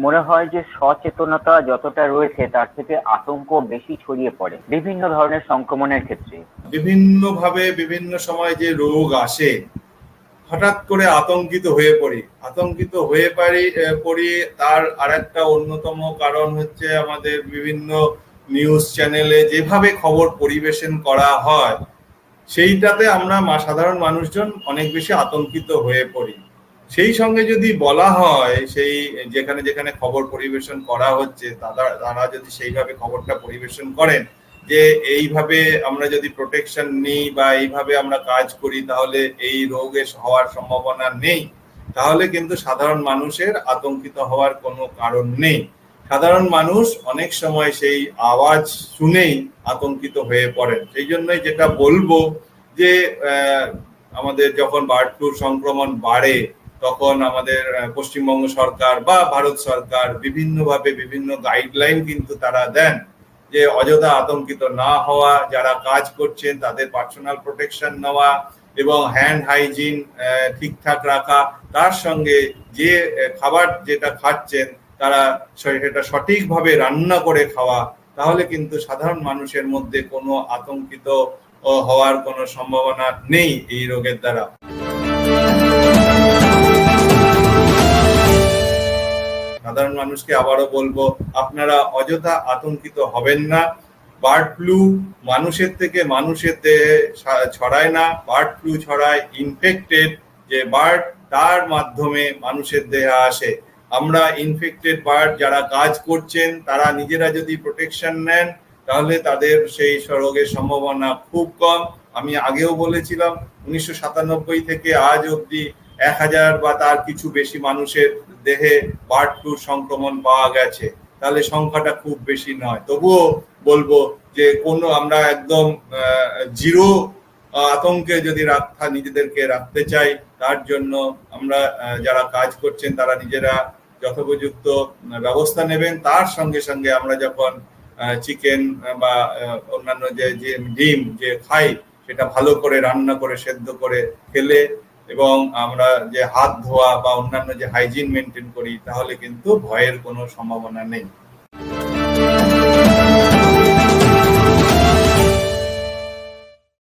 মনে হয় যে সচেতনতা যতটা রয়েছে তার থেকে আতঙ্ক বেশি ছড়িয়ে পড়ে বিভিন্ন ধরনের সংক্রমণের ক্ষেত্রে। বিভিন্ন ভাবে বিভিন্ন সময় যে রোগ আসে, হঠাৎ করে আতঙ্কিত হয়ে পড়ি। তার আরেকটা অন্যতম কারণ হচ্ছে আমাদের বিভিন্ন নিউজ চ্যানেলে যেভাবে খবর পরিবেশন করা হয়, সেইটাতে আমরা সাধারণ মানুষজন অনেক বেশি আতঙ্কিত হয়ে পড়ি। সেই সঙ্গে যদি বলা হয় সেই যেখানে যেখানে খবর পরিবেশন করা হচ্ছে তারা যদি সেইভাবে খবরটা পরিবেশন করেন যে এইভাবে আমরা যদি প্রোটেকশন নিই বা এইভাবে আমরা কাজ করি তাহলে এই রোগের হওয়ার সম্ভাবনা নেই, তাহলে কিন্তু সাধারণ মানুষের আতঙ্কিত হওয়ার কোনো কারণ নেই। সাধারণ মানুষ অনেক সময় সেই আওয়াজ শুনেই আতঙ্কিত হয়ে পড়েন। সেই জন্যই যেটা বলবো যে আমাদের যখন বার্ড ফ্লুর সংক্রমণ বাড়ে তখন আমাদের পশ্চিমবঙ্গ সরকার বা ভারত সরকার বিভিন্নভাবে বিভিন্ন গাইডলাইন কিন্তু তারা দেন যে অযথা আতঙ্কিত না হওয়া, যারা কাজ করছেন তাদের পার্সোনাল প্রোটেকশন নেওয়া এবং হ্যান্ড হাইজিন ঠিকঠাক রাখা, তার সঙ্গে যে খাবার যেটা খাচ্ছেন তারা সেটা সঠিকভাবে রান্না করে খাওয়া। তাহলে কিন্তু সাধারণ মানুষের মধ্যে কোনো আতঙ্কিত হওয়ার কোনো সম্ভাবনা নেই এই রোগের দ্বারা। সাধারণ মানুষকে আবারও বলবো, আপনারা অযথা আতঙ্কিত হবেন না। বার্ড ফ্লু মানুষের থেকে মানুষের দেহে ছড়ায় না, বার্ড ফ্লু ছড়ায় ইনফেক্টেড যে বার্ড, তার মাধ্যমে মানুষের দেহে আসে। আমরা ইনফেক্টেড বার্ড যারা কাজ করছেন তারা নিজেরা যদি প্রোটেকশন নেন তাহলে তাদের সেই রোগের সম্ভাবনা খুব কম। আমি আগেও বলেছিলাম 1997 থেকে আজ অবধি 1000 বা তার কিছু বেশি মানুষের দেহে বার্ড ফ্লু সংক্রমণ পাওয়া গেছে। তাহলে সংখ্যাটা খুব বেশি নয়। তবুও বলবো যে কোনো আমরা একদম জিরো আতঙ্কে যদি নিজেদেরকে রাখতে চাই, তার জন্য আমরা যারা কাজ করছেন তারা নিজেরা যথোপযুক্ত ব্যবস্থা নেবেন। তার সঙ্গে সঙ্গে আমরা যখন চিকেন বা অন্যান্য যে ডিম যে খাই সেটা ভালো করে রান্না করে সেদ্ধ করে খেলে এবং আমরা যে হাত ধোয়া বা অন্যান্য যে হাইজিন মেনটেন করি তাহলে কিন্তু ভয়ের কোনো সম্ভাবনা নেই।